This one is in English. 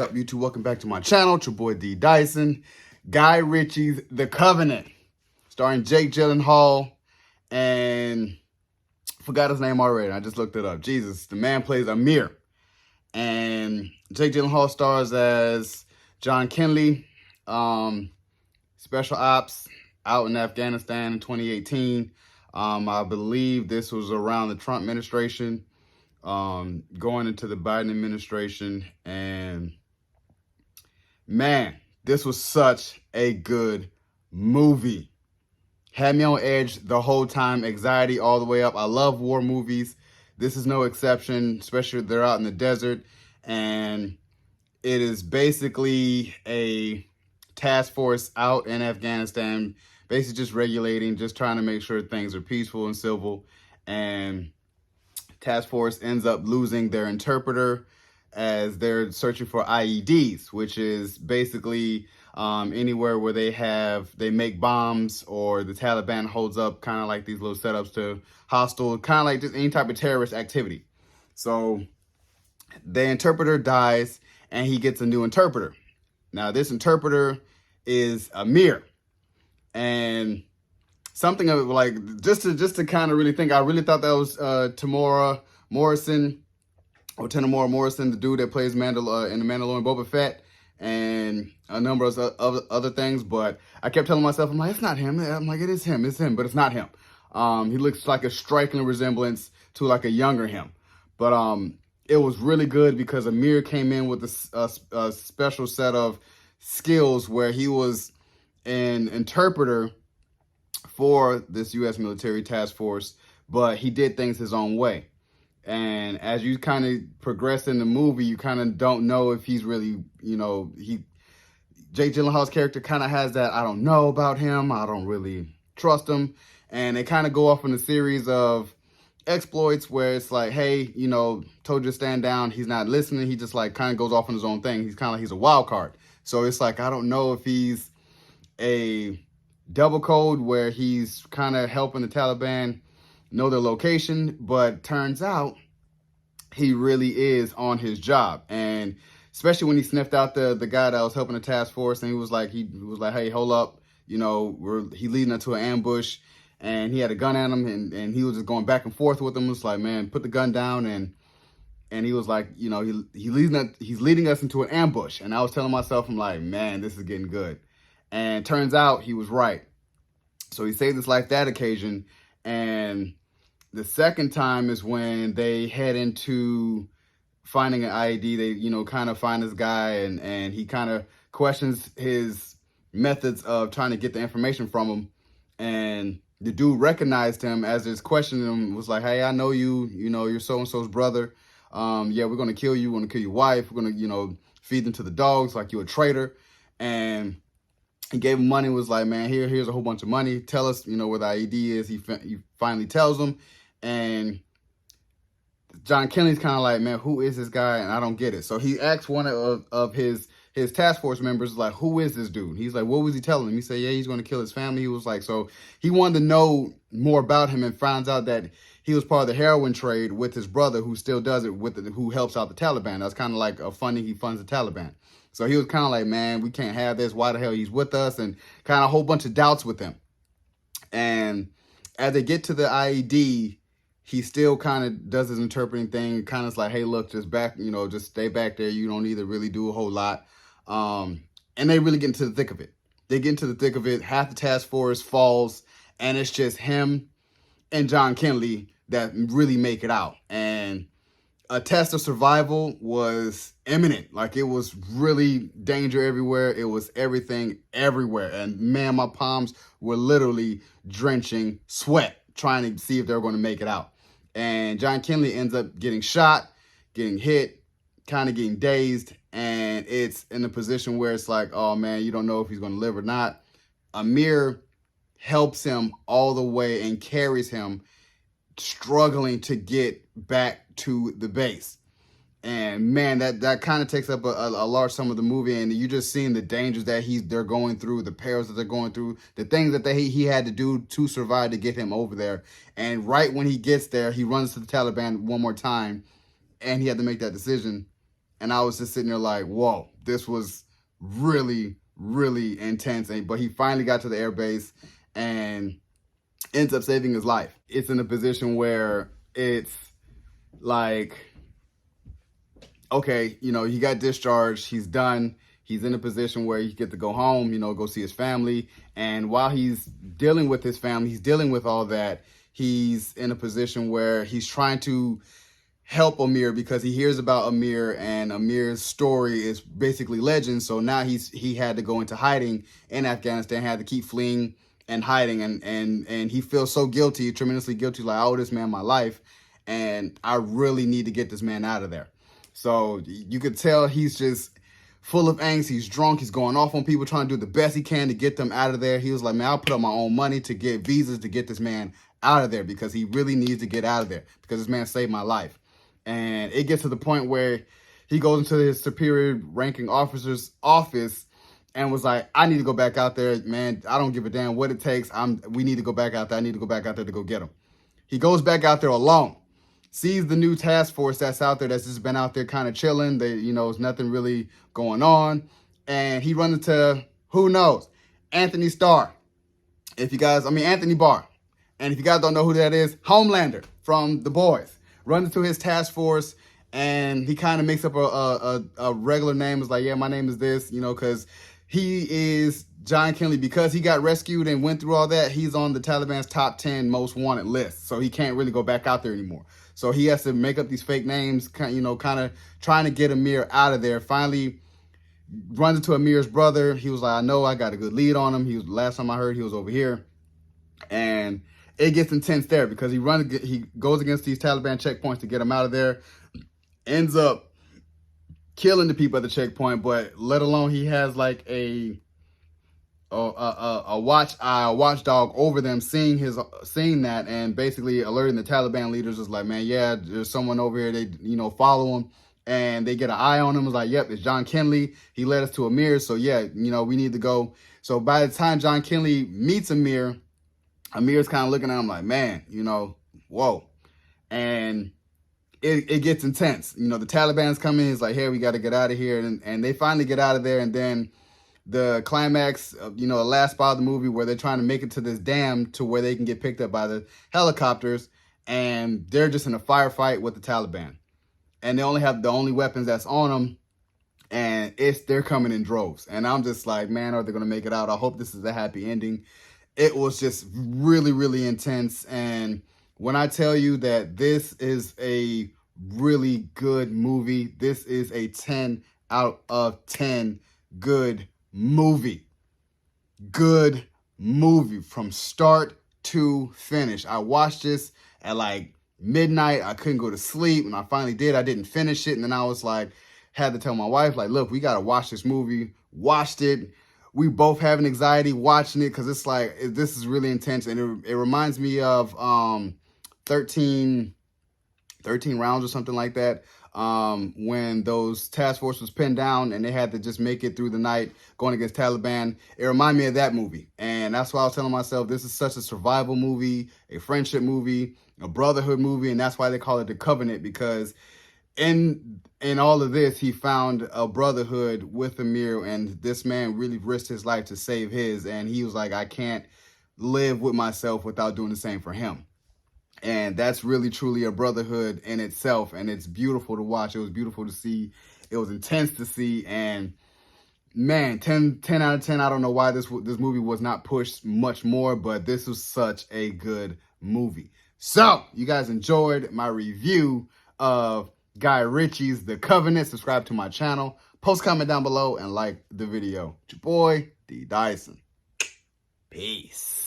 up, YouTube? Welcome back to my channel. It's your boy D Dyson. Guy Ritchie's The Covenant, starring Jake Gyllenhaal, and forgot his name already. I just looked it up. Jesus, the man plays Amir, and Jake Gyllenhaal stars as John Kenley, special ops out in Afghanistan in 2018. I believe this was around the Trump administration, going into the Biden administration, and man, this was such a good movie. Had me on edge the whole time, anxiety all the way up. I love war movies. This is no exception, especially if they're out in the desert, and it is basically a task force out in Afghanistan, basically just regulating, just trying to make sure things are peaceful and civil, and task force ends up losing their interpreter as they're searching for IEDs, which is basically anywhere where they make bombs, or the Taliban holds up kind of like these little setups to hostile, kind of like just any type of terrorist activity. So the interpreter dies and he gets a new interpreter. Now this interpreter is Amir, and something of like, just to kind of really think, I really thought that was Temuera Morrison, the dude that plays in the Mandalorian Boba Fett, and a number of other things. But I kept telling myself, I'm like, it's not him. I'm like, it's him, but it's not him. He looks like a striking resemblance to like a younger him. But it was really good because Amir came in with a special set of skills where he was an interpreter for this U.S. military task force, but he did things his own way. And as you kind of progress in the movie, you kind of don't know if he's really, Jake Gyllenhaal's character kind of has that, I don't know about him, I don't really trust him. And they kind of go off on a series of exploits where it's like, hey, told you to stand down. He's not listening. He just like kind of goes off on his own thing. He's kind of like, he's a wild card. So it's like, I don't know if he's a double code where he's kind of helping the Taliban know their location, but turns out he really is on his job. And especially when he sniffed out the guy that was helping the task force, and he was like, hey, hold up, he leading into an ambush, and he had a gun at him, and he was just going back and forth with him. It was like, man, put the gun down. And he was like, he's leading us into an ambush. And I was telling myself, I'm like, man, this is getting good. And turns out he was right. So he saved his life that occasion. And the second time is when they head into finding an IED. They, kind of find this guy, and he kind of questions his methods of trying to get the information from him. And the dude recognized him as he's questioning him, was like, hey, I know you, you're so-and-so's brother. Yeah, we're going to kill you. We're going to kill your wife. We're going to, feed them to the dogs like you're a traitor. And he gave him money, was like, man, here's a whole bunch of money. Tell us, where the IED is. He finally tells him. And John Kenley's kind of like, man, who is this guy? And I don't get it. So he asked one of his task force members, like, who is this dude? He's like, what was he telling him? He said, yeah, he's going to kill his family. He was like, so he wanted to know more about him, and finds out that he was part of the heroin trade with his brother, who still does it, who helps out the Taliban. That's kind of like a funding. He funds the Taliban. So he was kind of like, man, we can't have this. Why the hell he's with us? And kind of a whole bunch of doubts with him. And as they get to the IED, he still kind of does his interpreting thing. Kind of like, hey, look, just stay back there. You don't need to really do a whole lot. And they really get into the thick of it. They get into the thick of it. Half the task force falls, and it's just him and John Kenley that really make it out. And a test of survival was imminent. Like, it was really danger everywhere. It was everything everywhere. And man, my palms were literally drenching sweat trying to see if they were going to make it out. And John Kenley ends up getting shot, getting hit, kind of getting dazed. And it's in a position where it's like, oh man, you don't know if he's going to live or not. Amir helps him all the way and carries him, struggling to get back to the base. And man, that kind of takes up a large sum of the movie, and you just seeing the dangers that they're going through, the perils that they're going through, the things that he had to do to survive to get him over there. And right when he gets there, he runs to the Taliban one more time, and he had to make that decision. And I was just sitting there like, whoa, this was really, really intense. But he finally got to the airbase and ends up saving his life. It's in a position where it's like, okay, you know, he got discharged, he's done. He's in a position where he get to go home, you know, go see his family. And while he's dealing with his family, he's dealing with all that, he's in a position where he's trying to help Amir because he hears about Amir, and Amir's story is basically legend. So now he had to go into hiding in Afghanistan, had to keep fleeing and hiding, and he feels so guilty, tremendously guilty, like I owe this man my life, and I really need to get this man out of there. So you could tell he's just full of angst. He's drunk. He's going off on people, trying to do the best he can to get them out of there. He was like, man, I'll put up my own money to get visas to get this man out of there because he really needs to get out of there because this man saved my life. And it gets to the point where he goes into his superior ranking officer's office and was like, I need to go back out there, man. I don't give a damn what it takes. We need to go back out there. I need to go back out there to go get him. He goes back out there alone. Sees the new task force that's out there, that's just been out there kind of chilling. They, you know, there's nothing really going on. And he runs into, who knows, Anthony Starr. Anthony Barr. And if you guys don't know who that is, Homelander from The Boys. Runs into his task force, and he kind of makes up a regular name. It's like, yeah, my name is this, you know, because he is John Kinley. Because he got rescued and went through all that, he's on the Taliban's top 10 most wanted list. So he can't really go back out there anymore. So he has to make up these fake names, you know, kind of trying to get Amir out of there. Finally runs into Amir's brother. He was like, I know I got a good lead on him. Last time I heard, he was over here. And it gets intense there because he goes against these Taliban checkpoints to get him out of there. Ends up killing the people at the checkpoint, but let alone he has like a watchdog over them, seeing that, and basically alerting the Taliban leaders. Is like, man, yeah, there's someone over here. They, you know, follow him, and they get an eye on him. It's like, yep, it's John Kinley. He led us to Amir, so yeah, you know, we need to go. So by the time John Kinley meets Amir, Amir's kind of looking at him like, man, you know, whoa, and it gets intense. You know, the Taliban's coming. It's like, hey, we got to get out of here, and they finally get out of there, and then the climax of, you know, the last spot of the movie where they're trying to make it to this dam to where they can get picked up by the helicopters, and they're just in a firefight with the Taliban, and they only have the only weapons that's on them, and they're coming in droves. And I'm just like, man, are they going to make it out? I hope this is a happy ending. It was just really, really intense. And when I tell you that this is a really good movie, this is a 10 out of 10 good movie. Good movie from start to finish. I watched this at like midnight. I couldn't go to sleep. And I finally did. I didn't finish it. And then I was like, had to tell my wife, like, look, we got to watch this movie. Watched it. We both having anxiety watching it because it's like, this is really intense. And it reminds me of 13 rounds or something like that. When those task force was pinned down and they had to just make it through the night going against Taliban. It reminded me of that movie. And that's why I was telling myself, this is such a survival movie, a friendship movie, a brotherhood movie. And that's why they call it TheCovenant, because in all of this, he found a brotherhood with Amir, and this man really risked his life to save his. And he was like, I can't live with myself without doing the same for him. And that's really, truly a brotherhood in itself. And it's beautiful to watch. It was beautiful to see. It was intense to see. And man, 10 out of 10. I don't know why this movie was not pushed much more, but this was such a good movie. So you guys enjoyed my review of Guy Ritchie's TheCovenant. Subscribe to my channel. Post, comment down below, and like the video. It's your boy, D. Dyson. Peace.